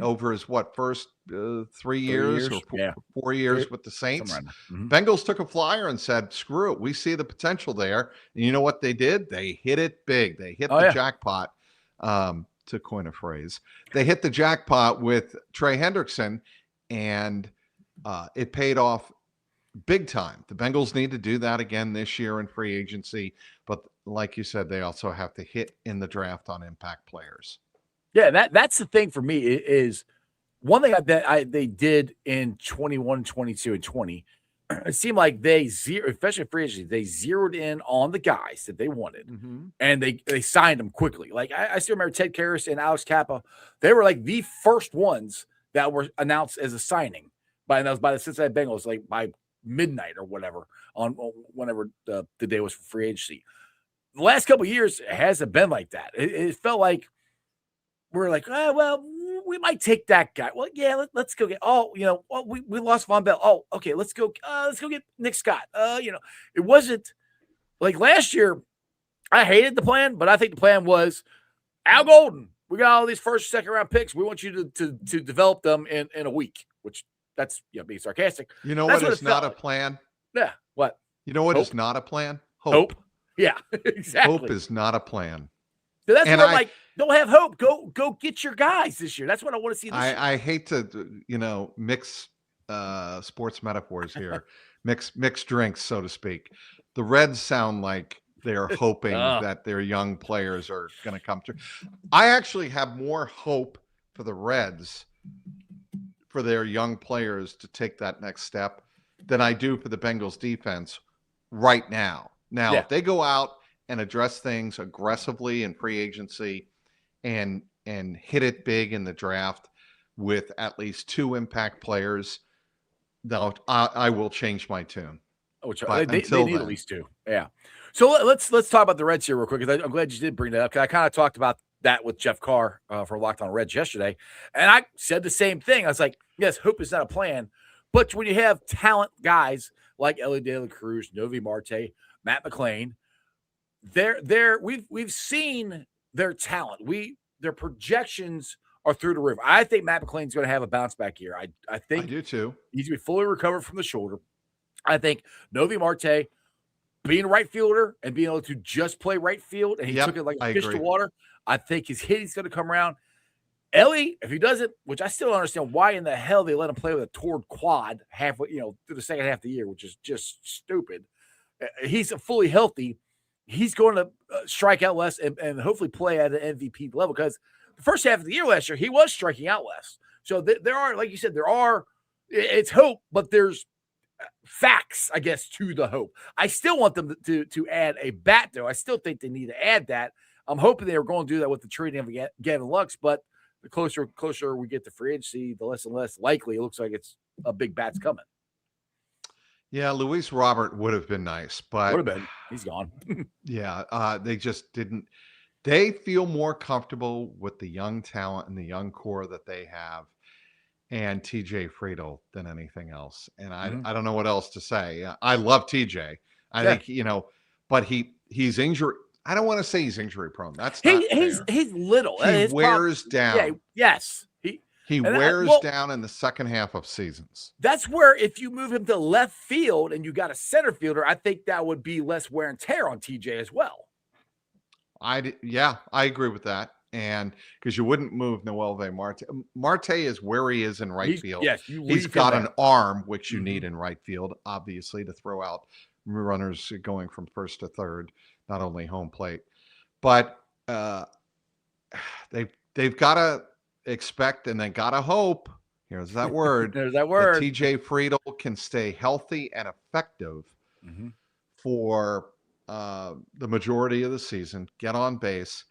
over his, first 3 years or 4 years with the Saints. Bengals took a flyer and said, screw it. We see the potential there. And you know what they did? They hit it big. They hit the jackpot, to coin a phrase. They hit the jackpot with Trey Hendrickson, and it paid off big time. The Bengals need to do that again this year in free agency. But like you said, they also have to hit in the draft on impact players. Yeah, that's the thing for me is one thing they did in 21, 22, and 20. It seemed like especially free agency, they zeroed in on the guys that they wanted, and they signed them quickly. Like I still remember Ted Karras and Alex Kappa. They were like the first ones that were announced as a signing by the Cincinnati Bengals, like by midnight or whatever on whenever the day was for free agency. The last couple of years, it hasn't been like that. It felt like we're like, we might take that guy. Well, yeah, let's go get. We lost Von Bell. Oh, okay, let's go get Nick Scott. It wasn't like last year. I hated the plan, but I think the plan was Al Golden. We got all these first, second round picks. We want you to develop them in a week. Which that's being sarcastic. You know what is not a plan? Yeah. What? You know what is not a plan? Hope. Yeah, exactly. Hope is not a plan. So that's what I'm like. Don't have hope. Go get your guys this year. That's what I want to see this year. I hate to, mix sports metaphors here, mix drinks, so to speak. The Reds sound like they're hoping that their young players are going to come through. I actually have more hope for the Reds, for their young players to take that next step, than I do for the Bengals defense right now. Now, if they go out and address things aggressively in free agency and hit it big in the draft with at least 2 impact players, No, I will change my tune. Which But they until need at then, least two. Yeah. So let's talk about the Reds here real quick, because I'm glad you did bring that up, because I kind of talked about that with Jeff Carr for Locked On Reds yesterday, and I said the same thing. I was like, yes, hope is not a plan, but when you have talent guys like Ellie De La Cruz, Novi Marte, Matt McClain, we've seen their talent. Their projections are through the roof. I think Matt McClain's going to have a bounce back year. I I think do too. he's going to be fully recovered from the shoulder. I think Novi Marte, being a right fielder and being able to just play right field, and he took it like a fish to water, I think his hitting's going to come around. Ellie, if he doesn't, which I still don't understand why in the hell they let him play with a torn quad halfway, through the second half of the year, which is just stupid. He's fully healthy. He's going to strike out less and hopefully play at an MVP level, because the first half of the year last year, he was striking out less. So there are, like you said, it's hope, but there's facts, I guess, to the hope. I still want them to add a bat, though. I still think they need to add that. I'm hoping they were going to do that with the trading of Gavin Lux, but the closer we get to free agency, the less and less likely it looks like it's a big bat's coming. Yeah, Luis Robert would have been nice, but would have been. He's gone. yeah, they just didn't. They feel more comfortable with the young talent and the young core that they have, and TJ Friedel than anything else. And I don't know what else to say. I love TJ. I think, but he's injured. I don't want to say he's injury prone. That's not fair. He's little. He wears down. Yeah, yes. He wears down in the second half of seasons. That's where if you move him to left field and you got a center fielder, I think that would be less wear and tear on TJ as well. I agree with that. And because you wouldn't move Noelvi Marte. Marte is where he is in right field. Yes, he's got an arm, which you need in right field, obviously, to throw out runners going from first to third, not only home plate. But they've got to expect, and they got to hope. Here's that word. There's that word. That TJ Friedel can stay healthy and effective for the majority of the season, get on base.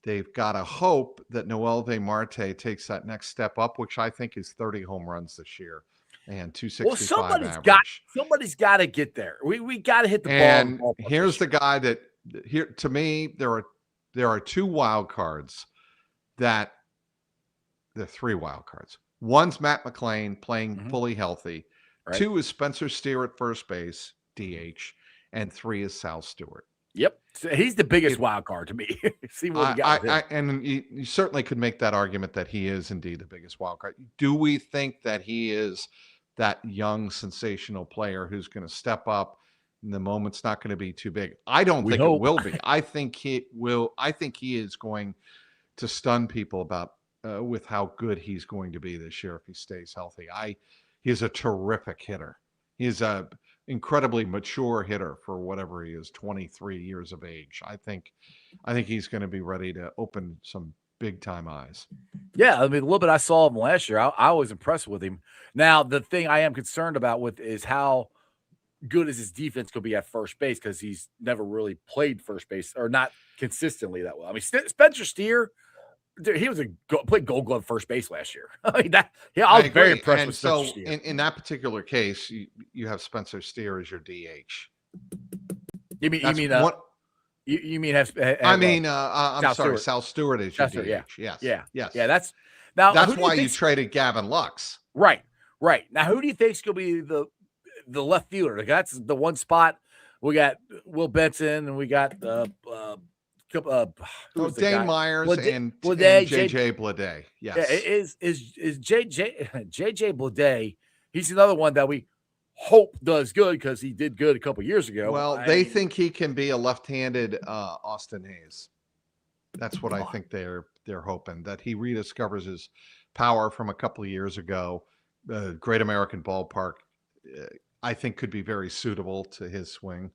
They've got to hope that Noelvi Marte takes that next step up, which I think is 30 home runs this year and 265 average. Somebody's got to get there. We got to hit the ball. And here's the guy that here to me there are two wild cards that the three wild cards. One's Matt McClain playing fully healthy. Right. Two is Spencer Steer at first base, DH, and three is Sal Stewart. Yep. So he's the biggest wild card to me. See what we got. And you certainly could make that argument that he is indeed the biggest wild card. Do we think that he is that young, sensational player who's going to step up and the moment's not going to be too big? I don't think it will be. I think he will. I think he is going to stun people about with how good he's going to be this year if he stays healthy. He's a terrific hitter. He's a incredibly mature hitter for whatever he is, 23 years of age. I think he's going to be ready to open some big time eyes. Yeah, I mean, a little bit I saw him last year. I was impressed with him. Now, the thing I am concerned about with is how good is his defense going to be at first base, because he's never really played first base, or not consistently that well. I mean, Spencer Steer, dude, he played Gold Glove first base last year. I mean, I was very impressed with Spencer Steer. In that particular case, you have Spencer Steer as your DH. You mean I'm sorry, Sal Stewart is your DH. Yes. Yeah. That's why you traded Gavin Lux. Right. Now, who do you think is going to be the left fielder? Like, that's the one spot. We got Will Benson, and we got Dane Myers and JJ Bleday. Yes. Yeah, is JJ Bleday. He's another one that we hope does good, because he did good a couple years ago. Well, they think he can be a left-handed Austin Hayes. That's what I think they're hoping, that he rediscovers his power from a couple of years ago. The Great American Ballpark, I think, could be very suitable to his swing.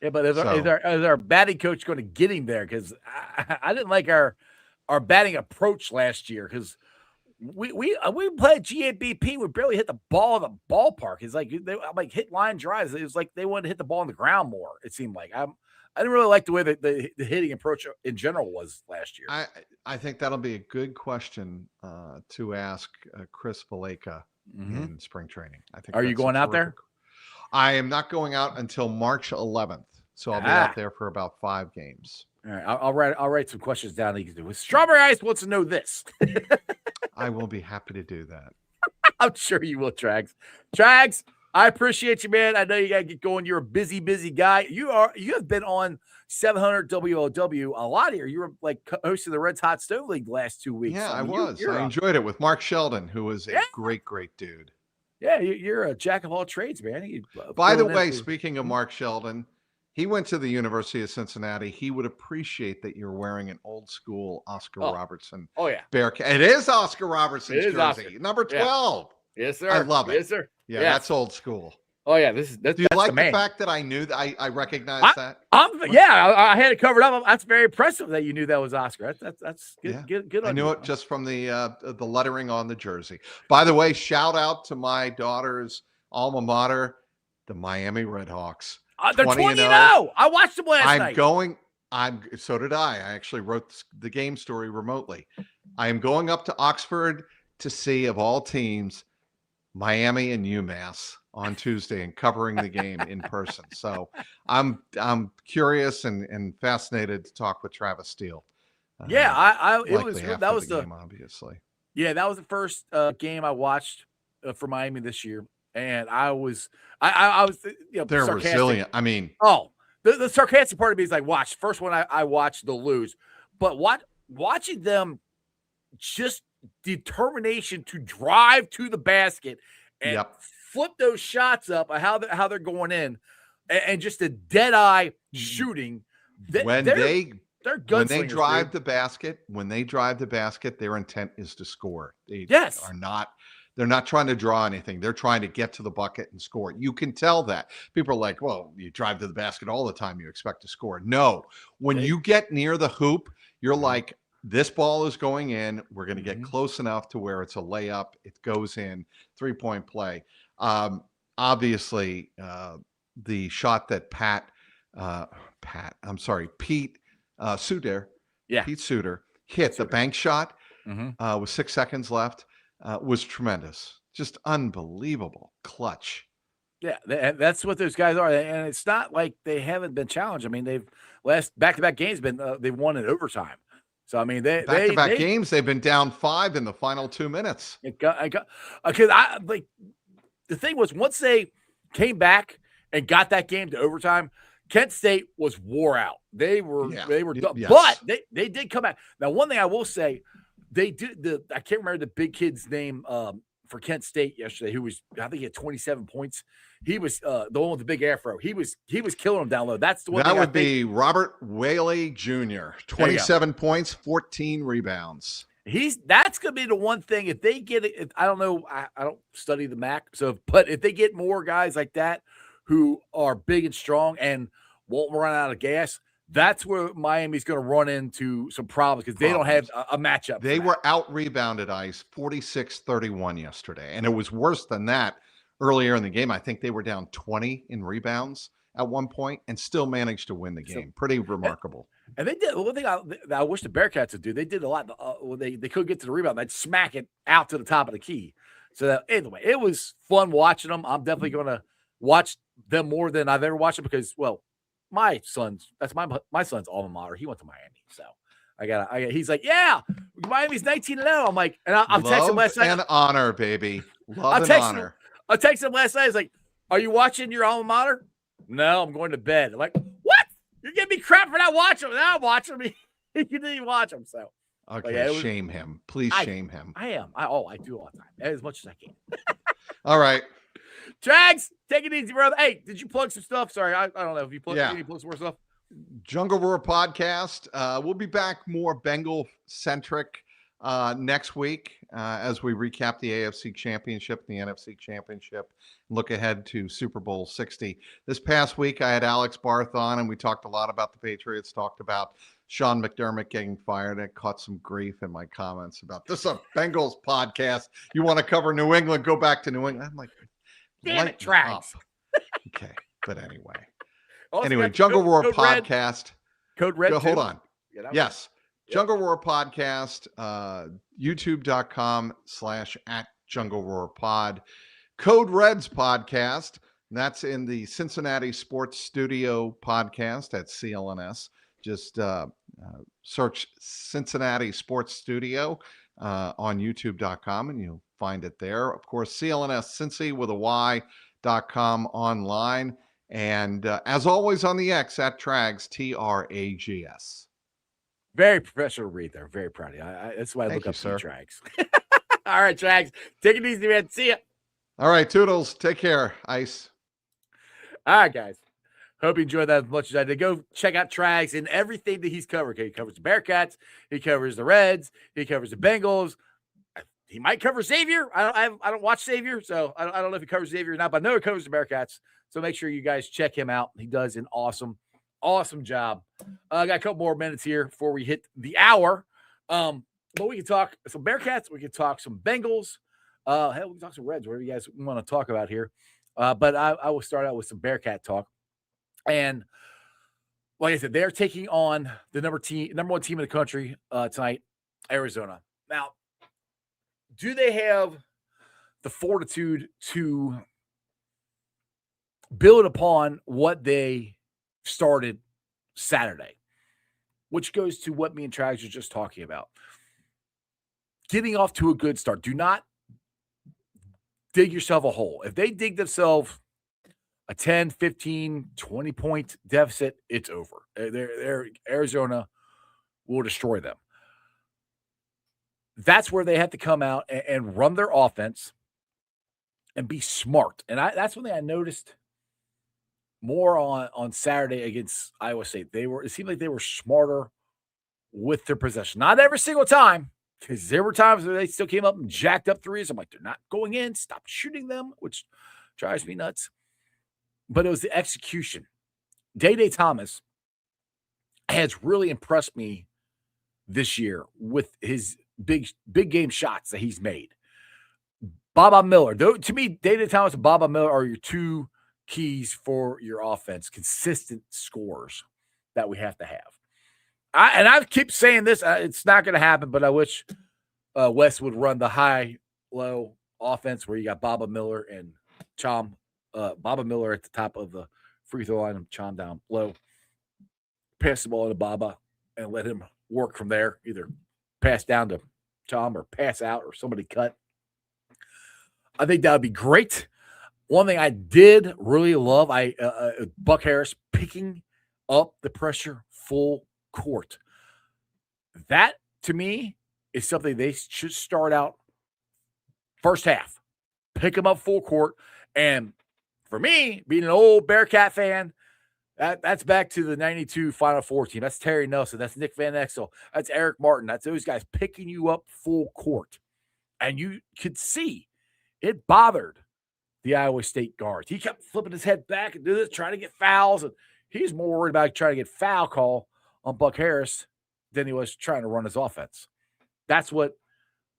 Yeah, but is our batting coach going to get him there? Because I didn't like our batting approach last year, because we played GABP. We barely hit the ball in the ballpark. It's like hit line drives. It was like they wanted to hit the ball on the ground more. It seemed like I didn't really like the way that the hitting approach in general was last year. I think that'll be a good question to ask Chris Valaika in spring training. I think. Are you going out there? I am not going out until March 11th, so I'll be out there for about 5 games. All right, I'll write some questions down that you can do. Strawberry Ice wants to know this. I will be happy to do that. I'm sure you will, Trags. Trags, I appreciate you, man. I know you gotta get going. You're a busy guy. You have been on 700 WLW a lot here. You were like hosting the Reds Hot Stove League the last 2 weeks. Yeah, I was. I enjoyed it with Mark Sheldon, who was a great dude. Yeah, you're a jack of all trades, man. By the way, speaking of Mark Sheldon, he went to the University of Cincinnati. He would appreciate that you're wearing an old school Oscar Robertson. Oh, yeah. Bearcat. It is Oscar Robertson's jersey. Oscar. Number 12. Yeah. Yes, sir. I love it. Yes, sir. Yeah, that's old school. Oh, yeah. That's Do you like the fact that I knew that I recognized that? I had it covered up. That's very impressive that you knew that was Oscar. That's good. Yeah. Good. I knew it just from the lettering on the jersey. By the way, shout out to my daughter's alma mater, the Miami Redhawks. They're 20-0. I watched them last night. So did I. I actually wrote the game story remotely. I am going up to Oxford to see, of all teams, Miami and UMass on Tuesday and covering the game in person. So I'm curious and fascinated to talk with Travis Steele. Yeah, that was the game, obviously. Yeah, that was the first game I watched for Miami this year. And I was, they're sarcastic. Resilient. I mean, the sarcastic part of me is like, watch first one I watched the lose, but watching them just determination to drive to the basket and flip those shots up, how they're going in, and just a dead eye shooting. When they drive dude. the basket, their intent is to score. They're not trying to draw anything. They're trying to get to the bucket and score. You can tell that. People are like, well, you drive to the basket all the time, you expect to score. No. When you get near the hoop, you're like, this ball is going in. We're going to get close enough to where it's a layup. It goes in. 3-point play. Obviously, the shot that Pete Suter hit, the bank shot with 6 seconds left. Was tremendous, just unbelievable, clutch. Yeah, that's what those guys are, and it's not like they haven't been challenged. I mean, they've last back-to-back games they've won in overtime. So I mean, back-to-back games they've been down 5 in the final 2 minutes. Because the thing was, once they came back and got that game to overtime, Kent State was wore out. They were done, but they did come back. Now, one thing I will say. They did I can't remember the big kid's name for Kent State yesterday, who was, I think he had 27 points. He was the one with the big afro. He was killing them down low. That's the one. That would be Robert Whaley Jr. 27 points, 14 rebounds. That's going to be the one thing. If they get it, I don't know. I don't study the MAC. But if they get more guys like that who are big and strong and won't run out of gas, that's where Miami's going to run into some problems because they don't have a matchup. They were out-rebounded, Ice, 46-31 yesterday. And it was worse than that earlier in the game. I think they were down 20 in rebounds at one point and still managed to win the game. Pretty remarkable. And they did one thing I wish the Bearcats would do. They did a lot. When they couldn't get to the rebound, they'd smack it out to the top of the key. So anyway, it was fun watching them. I'm definitely going to watch them more than I've ever watched them because, well, my son's alma mater. He went to Miami, so he's like, yeah, Miami's 19-0. I'm like, and I'm texting him last night. Love and honor, baby. Love and honor. I texted him last night. He's like, are you watching your alma mater? No, I'm going to bed. I'm like, what? You're giving me crap for not watching him. Now I'm watching me. You didn't even watch him, so. Okay, shame him. Please shame him. I am. I do all the time, as much as I can. All right. Trags, take it easy, brother. Hey, did you plug some stuff? Sorry, I don't know if you plug some more stuff. Jungle Roar podcast. We'll be back more Bengal centric next week as we recap the AFC Championship, the NFC Championship, look ahead to Super Bowl 60. This past week, I had Alex Barth on, and we talked a lot about the Patriots, talked about Sean McDermott getting fired. I caught some grief in my comments about this is a Bengals podcast. You want to cover New England? Go back to New England. I'm like, damn it, Trags. Okay, but anyway, Jungle Roar podcast. Code Red. Hold on. Yes. Jungle Roar podcast, youtube.com/@ Jungle Roar Pod. Code Reds podcast. That's in the Cincinnati Sports Studio podcast at CLNS. Just search Cincinnati Sports Studio on youtube.com and you'll find it there. Of course, CLNS Cincy with a Y.com online. And as always on the X at Trags, TRAGS. Very professional read there. Very proud of you. That's why I look up some Trags. All right, Trags. Take it easy, man. See ya. All right, Toodles. Take care. Ice. All right, guys. Hope you enjoyed that as much as I did. Go check out Trags and everything that he's covered. Okay, he covers the Bearcats. He covers the Reds. He covers the Bengals. He might cover Xavier. I don't watch Xavier, so I don't know if he covers Xavier or not, but I know he covers the Bearcats. So make sure you guys check him out. He does an awesome job. I got a couple more minutes here before we hit the hour. But we can talk some Bearcats. We can talk some Bengals. Hell, we can talk some Reds, whatever you guys want to talk about here. But I will start out with some Bearcat talk. And like I said, they're taking on the number one team in the country tonight, Arizona. Now, do they have the fortitude to build upon what they started Saturday? Which goes to what me and Trags were just talking about. Getting off to a good start. Do not dig yourself a hole. If they dig themselves a 10, 15, 20-point deficit, it's over. Arizona will destroy them. That's where they have to come out and run their offense and be smart. And that's one thing I noticed more on Saturday against Iowa State. It seemed like they were smarter with their possession. Not every single time, because there were times where they still came up and jacked up threes. I'm like, they're not going in. Stop shooting them, which drives me nuts. But it was the execution. Day Thomas has really impressed me this year with his big game shots that he's made. Baba Miller. To me, Day Thomas and Baba Miller are your two keys for your offense, consistent scores that we have to have. I keep saying this, it's not going to happen, but I wish Wes would run the high-low offense where you got Baba Miller and Chom. Baba Miller at the top of the free throw line and Chom down low. Pass the ball to Baba and let him work from there, either pass down to Chom or pass out or somebody cut. I think that would be great. One thing I did really love, Buck Harris picking up the pressure full court. That, to me, is something they should start out first half. Pick them up full court. And for me, being an old Bearcat fan, that's back to the 92 Final Four team. That's Terry Nelson. That's Nick Van Exel. That's Eric Martin. That's those guys picking you up full court. And you could see it bothered the Iowa State guards. He kept flipping his head back and do this, trying to get fouls. And he's more worried about trying to get foul call on Buck Harris than he was trying to run his offense. That's what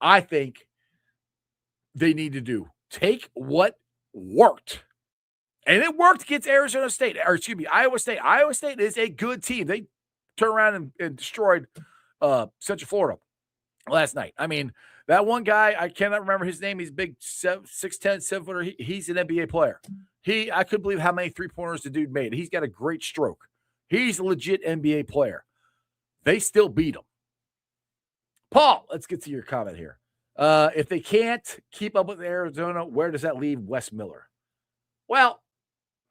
I think they need to do. Take what worked. And it worked against Iowa State. Iowa State is a good team. They turned around and destroyed Central Florida last night. I mean, that one guy, I cannot remember his name. He's big, 6'10", 7-footer. He's an NBA player. I couldn't believe how many three-pointers the dude made. He's got a great stroke. He's a legit NBA player. They still beat him. Paul, let's get to your comment here. If they can't keep up with Arizona, where does that leave Wes Miller? Well,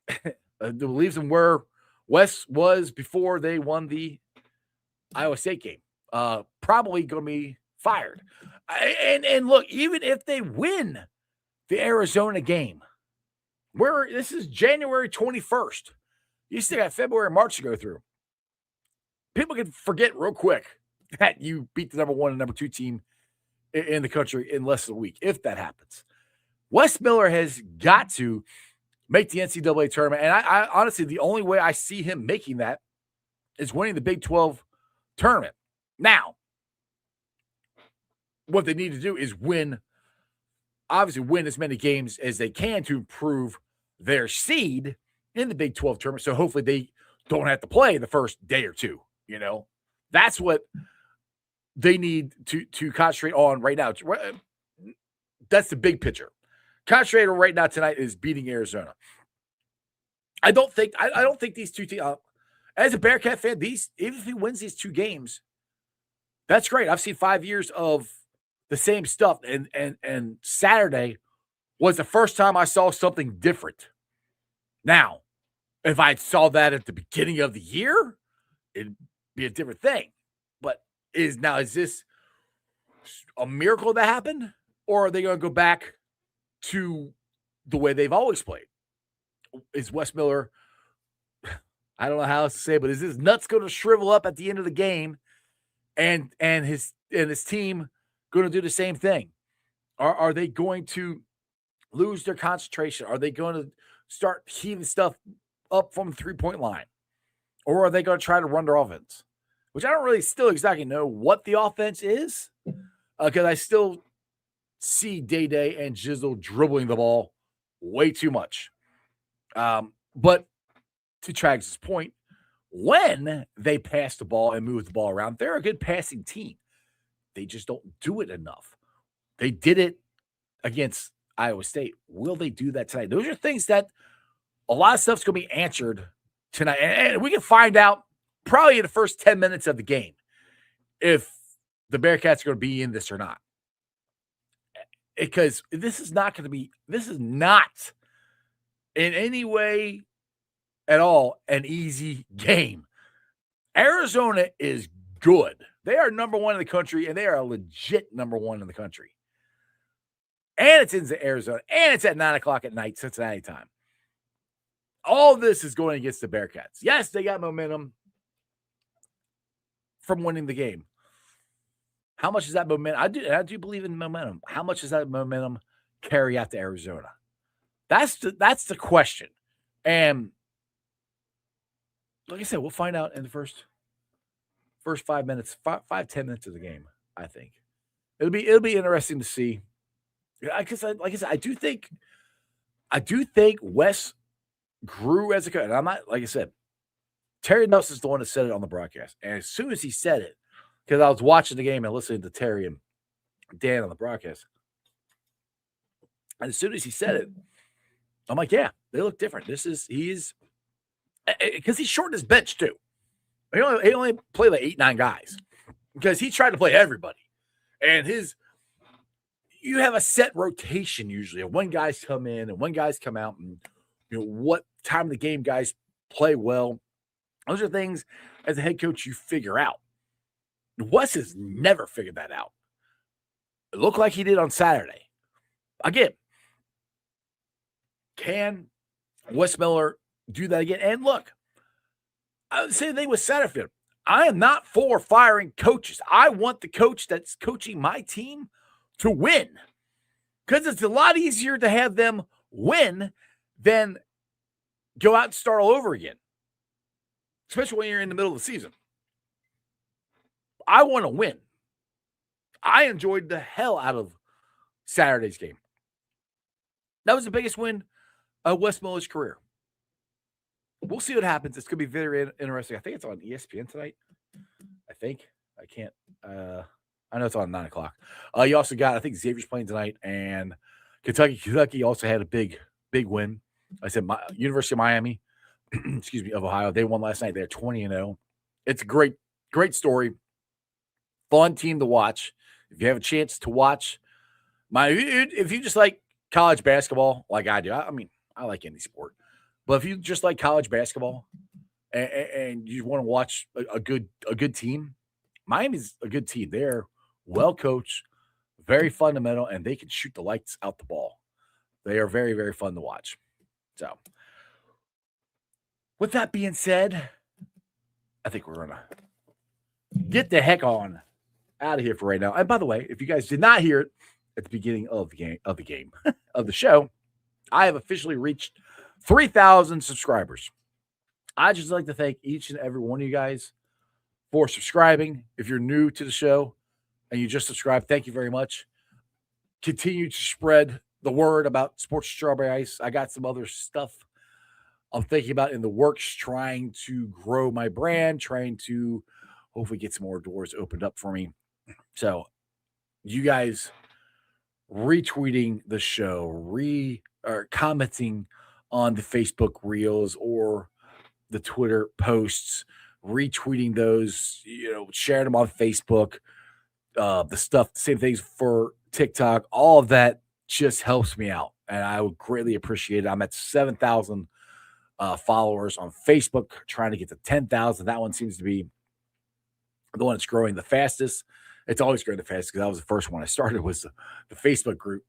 it leaves him where Wes was before they won the Iowa State game. Probably going to be fired. And look, even if they win the Arizona game, this is January 21st. You still got February and March to go through. People can forget real quick that you beat the number 1 and number 2 team in the country in less than a week, if that happens. Wes Miller has got to make the NCAA tournament. And I honestly, the only way I see him making that is winning the Big 12 tournament. Now, what they need to do is win as many games as they can to improve their seed in the Big 12 tournament. So hopefully they don't have to play the first day or two. You know, that's what they need to concentrate on right now. That's the big picture. Concentrator right now tonight is beating Arizona. I don't think these two teams. As a Bearcat fan, even if he wins these two games, that's great. I've seen 5 years of the same stuff, and Saturday was the first time I saw something different. Now, if I saw that at the beginning of the year, it'd be a different thing. But is this a miracle that happened, or are they going to go back to the way they've always played? Is Wes Miller, I don't know how else to say, but is his nuts going to shrivel up at the end of the game, and his team going to do the same thing? Are they going to lose their concentration? Are they going to start heaving stuff up from the 3-point line? Or are they going to try to run their offense? Which I don't really still exactly know what the offense is, because I still see Day and Jizzle dribbling the ball way too much. But to Trags' point, when they pass the ball and move the ball around, they're a good passing team. They just don't do it enough. They did it against Iowa State. Will they do that tonight? Those are things that a lot of stuff's going to be answered tonight. And we can find out probably in the first 10 minutes of the game if the Bearcats are going to be in this or not. Because this is not in any way at all an easy game. Arizona is good. They are number one in the country, and they are a legit number one in the country. And it's in Arizona, and it's at 9 o'clock at night, Cincinnati time. All this is going against the Bearcats. Yes, they got momentum from winning the game. How much is that momentum? I do believe in momentum. How much does that momentum carry out to Arizona? That's the question. And like I said, we'll find out in the first 5 minutes, 10 minutes of the game. I think it'll be interesting to see. Because like I said, I do think Wes grew as a coach. And I'm not, like I said, Terry Nelson's the one that said it on the broadcast. And as soon as he said it, because I was watching the game and listening to Terry and Dan on the broadcast, and as soon as he said it, I'm like, yeah, they look different. Because he shortened his bench too. He only played like 8-9 guys because he tried to play everybody. And you have a set rotation usually of when guys come in and when guys come out, and what time of the game guys play well. Those are things as a head coach you figure out. Wes has never figured that out. It looked like he did on Saturday. Again, can Wes Miller do that again? And look, I would say the thing with Satterfield, I am not for firing coaches. I want the coach that's coaching my team to win, because it's a lot easier to have them win than go out and start all over again, especially when you're in the middle of the season. I want to win. I enjoyed the hell out of Saturday's game. That was the biggest win of Wes Miller's career. We'll see what happens. It's going to be very interesting. I think it's on ESPN tonight. I can't. I know it's on 9 o'clock. You also got, I think Xavier's playing tonight, and Kentucky also had a big win. I said University of Miami, of Ohio. They won last night. They're 20-0. It's a great story. Fun team to watch. If you have a chance to watch, if you just like college basketball like I do, I mean, I like any sport, but if you just like college basketball and you want to watch a good team, Miami's a good team. They're well coached, very fundamental, and they can shoot the lights out the ball. They are very, very fun to watch. So, with that being said, I think we're gonna get the heck on out of here for right now. And by the way, if you guys did not hear it at the beginning of the show, I have officially reached 3,000 subscribers. I'd just like to thank each and every one of you guys for subscribing. If you're new to the show and you just subscribed, thank you very much. Continue to spread the word about Sports Strawberry Ice. I got some other stuff I'm thinking about in the works, trying to grow my brand, trying to hopefully get some more doors opened up for me. So you guys retweeting the show, or commenting on the Facebook reels or the Twitter posts, retweeting those, sharing them on Facebook, the same things for TikTok, all of that just helps me out. And I would greatly appreciate it. I'm at 7,000 followers on Facebook, trying to get to 10,000. That one seems to be the one that's growing the fastest. It's always growing the fastest because that was the first one I started, was the Facebook group.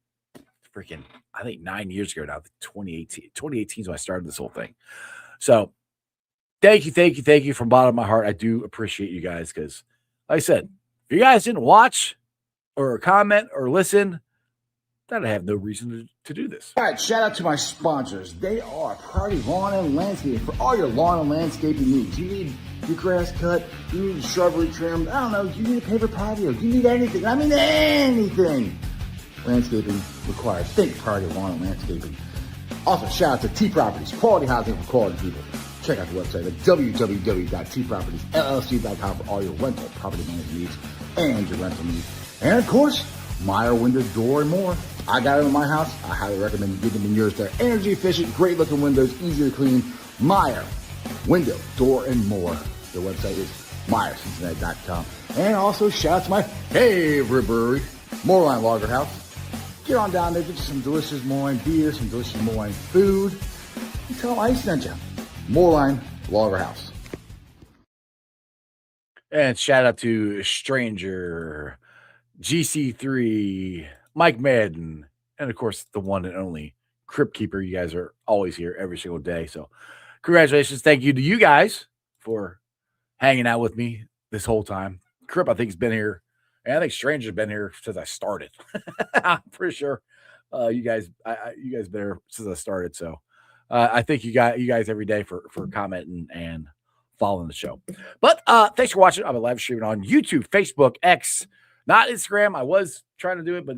Freaking, I think 9 years ago now, 2018. 2018 is when I started this whole thing. So thank you from the bottom of my heart. I do appreciate you guys because, like I said, if you guys didn't watch or comment or listen, then I have no reason to do this. All right, shout out to my sponsors. They are Priority Lawn and Landscaping for all your lawn and landscaping needs. You need your grass cut, you need shrubbery trimmed, I don't know, you need a paper patio, you need anything. I mean anything. Landscaping required. Think Priority Lawn and Landscaping. Also, shout out to T Properties, quality housing for quality people. Check out the website at www.tpropertiesllc.com for all your rental property management needs and your rental needs. And of course, Meyer Window, Door, and more. I got it in my house. I highly recommend you get them in yours. They're energy efficient, great looking windows, easy to clean. Meyer Window, Door, and more. Their website is MeyerCincinnati.com. And also shout out to my favorite brewery, Moorline Lager House. Get on down there, get you some delicious Moorline beer, some delicious Moorline food. And tell them I sent you. Moorline Lager House. And shout out to Stranger, GC3, Mike Madden, and of course the one and only Crypt Keeper. You guys are always here every single day. So congratulations. Thank you to you guys for hanging out with me this whole time. Crypt, I think, has been here. And I think Stranger's been here since I started. I'm pretty sure you guys been here since I started. So I thank you guys every day for commenting and following the show. But thanks for watching. I'm live streaming on YouTube, Facebook, X, not Instagram. I was trying to do it, but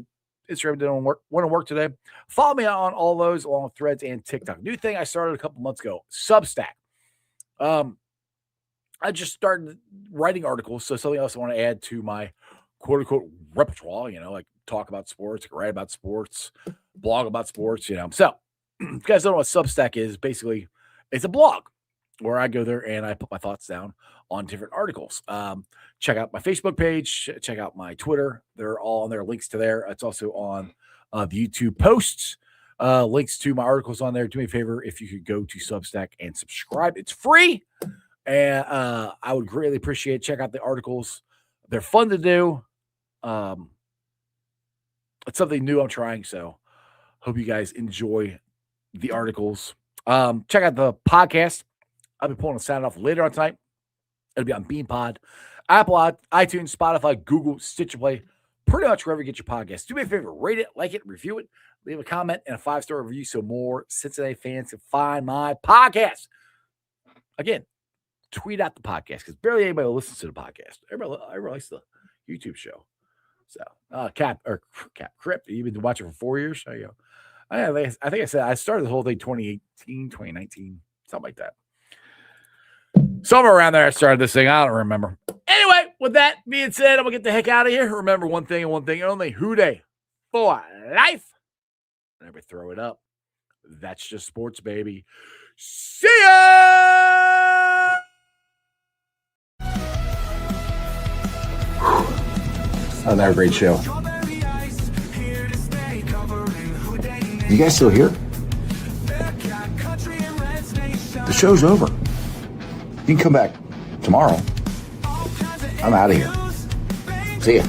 Instagram didn't want to work today. Follow me on all those, along with Threads and TikTok. New thing I started a couple months ago, Substack. I just started writing articles, so something else I want to add to my quote-unquote repertoire, like talk about sports, write about sports, blog about sports, So if you guys don't know what Substack is, basically it's a blog where I go there and I put my thoughts down on different articles. Check out my Facebook page, check out my Twitter. They're all on there, links to there. It's also on the YouTube posts, links to my articles on there. Do me a favor, if you could go to Substack and subscribe. It's free, and I would greatly appreciate it. Check out the articles. They're fun to do. It's something new I'm trying, so hope you guys enjoy the articles. Check out the podcast. I'll be pulling a sound off later on tonight. It'll be on BeanPod, Apple, iTunes, Spotify, Google, Stitcher Play, pretty much wherever you get your podcast. Do me a favor, rate it, like it, review it, leave a comment and a 5-star review so more Cincinnati fans can find my podcast. Again, tweet out the podcast because barely anybody listens to the podcast. Everybody likes the YouTube show. So, Crypt, you've been watching for 4 years. There you go. I think I said I started the whole thing 2018, 2019, something like that. Somewhere around there I started this thing. I don't remember. Anyway, with that being said, I'm going to get the heck out of here. Remember one thing and one thing only. Hooday for life. Never throw it up. That's just sports, baby. See ya! Another great show. You guys still here? The show's over. You can come back tomorrow. I'm out of here. See ya.